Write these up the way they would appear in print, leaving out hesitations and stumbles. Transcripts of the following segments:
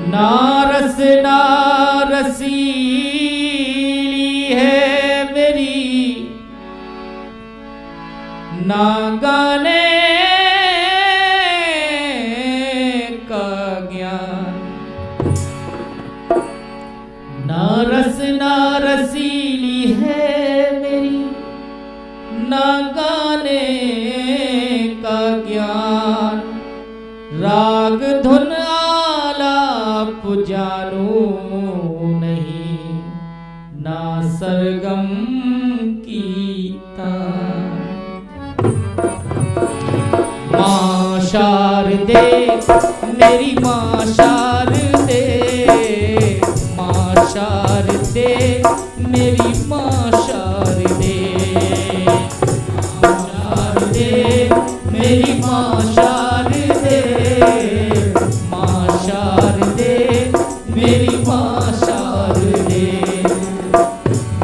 नारस नारसीली है मेरी, ना गाने का ज्ञान। नारस नारसीली है मेरी, ना गाने का ज्ञान। राग धुन आलाप जानू नहीं, ना सरगम की तान। माँ शारदे मेरी माँ शारदे, माँ शारदे मेरी माँ शारदे, माँ शारदे मेरी माँ शारदे, माँ शारदे मेरी माँ शारदे।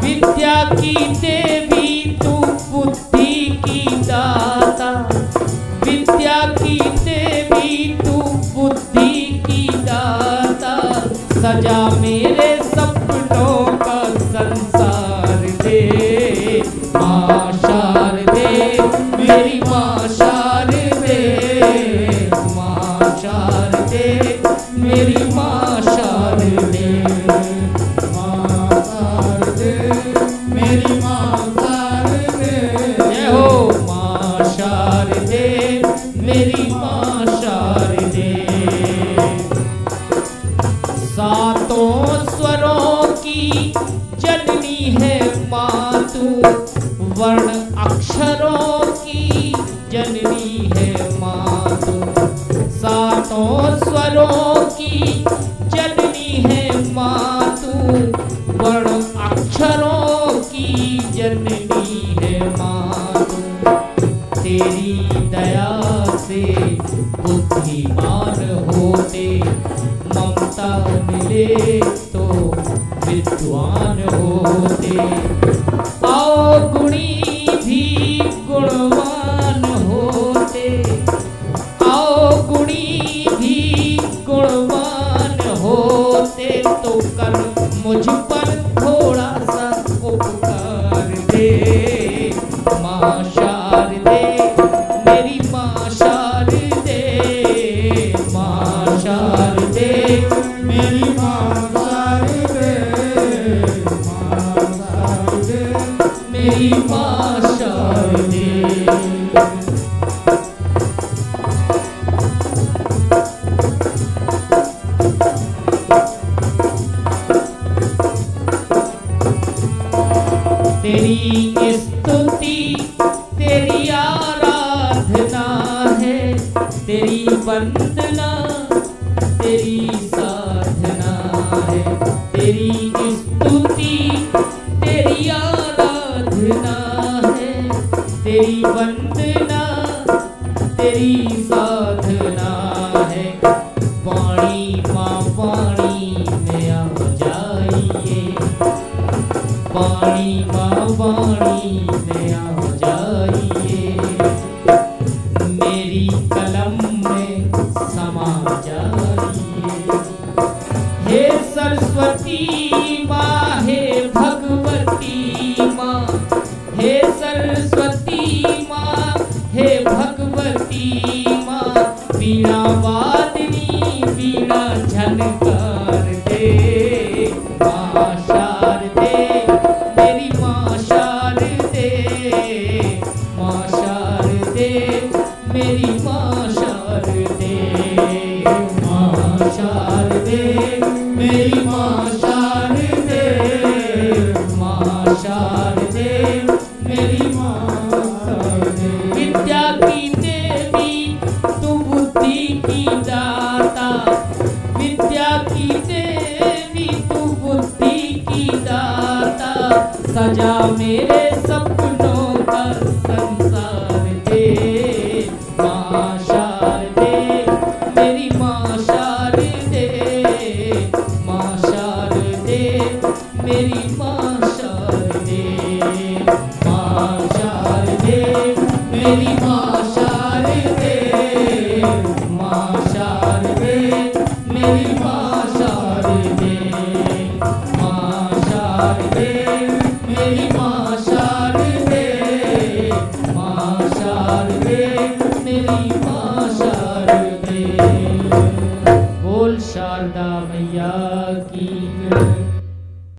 विद्या की देवी तू बुद्धि की दाता, विद्या की देवी तू बुद्धि की दाता। सजा मेरे सपनों का संसार दे, माँ शारदे मेरी माँ शारदे, माँ शारदे मेरी माँ शारदे, माँ शारदे मेरी माँ शारदे। जय हो माँ शारदे मेरी माँ शारदे। सातों स्वरों की जननी है माँ तू, वर्ण अक्षरों की जननी है माँ तू। सातों स्वरों की जननी है माँ तू, वर्ण अक्षरों की जननी है माँ तू। तेरी दया से बुद्धिमान होते, ममता मिले तो विद्वान होते। आओ गुणी भी गुणवान होते, आओ गुणी भी गुणवान होते। तो कर मुझ पर थोड़ा सा उपकार दे, माँ शारदे मेरी माँ शारदे, माँ शारदे मेरी माँ शारदे, माँ शारदे मेरी माँ शारदे। तेरी स्तुति तेरी आराधना है, तेरी वंदना तेरी साधना है। तेरी स्तुति तेरी आराधना है, तेरी वंदना तेरी साधना है। वाणी माँ वाणी में आ जाइए, वाणी माँ वाणी में आ जाइए। मेरी कलम में समा जाइए। हे सरस्वती माँ, हे भगवती माँ, हे सरस्वती माँ, हे भगवती माँ। वीणा वादनी वीणा झनकार दे, माँ शारदे मेरी माँ शारदे, माँ शारदे मेरी माँ शारदे, माँ शारदे मेरी माँ शारदे, माँ शारदे मेरी माँ शारदे। विद्या की देवी तू बुद्धि की दाता, विद्या की देवी तू बुद्धि की दाता। सजा मेरे सपनों का संसार दे, माँ शारदे मेरी माँ शारदे, माँ शारदे मेरी माँ